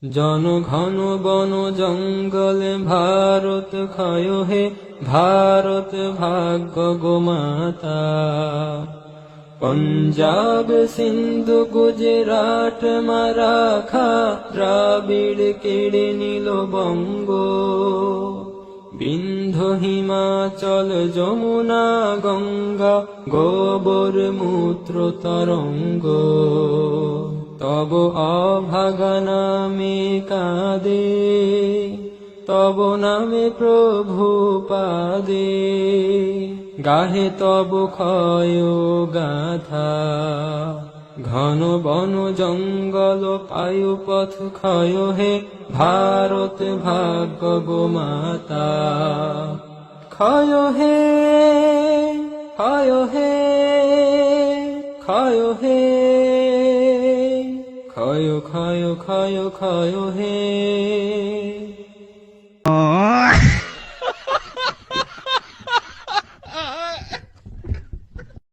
জন ঘন বন জঙ্গল ভারত ক্ষয় হে ভারত ভাগ্য গোমাতা। পঞ্জাব সিন্ধু গুজরাট মারাঠা দ্রাবিড় কেড়ে নিল বঙ্গ। বিন্ধ্য হিমাচল যমুনা গঙ্গা গোবর মূত্র তরঙ্গ। তব অভাগা নামে কাঁদে, তব নামে প্রভু পাদে, গাহে তব ক্ষয় গাথা। ঘন বন জঙ্গল পায়ু পথ ক্ষয় হে ভারত ভাগ্য গোমাতা। ক্ষয় হে, ক্ষয় হে, ক্ষয় হে, ক্ষয় ক্ষয় ক্ষয় ক্ষয় হে।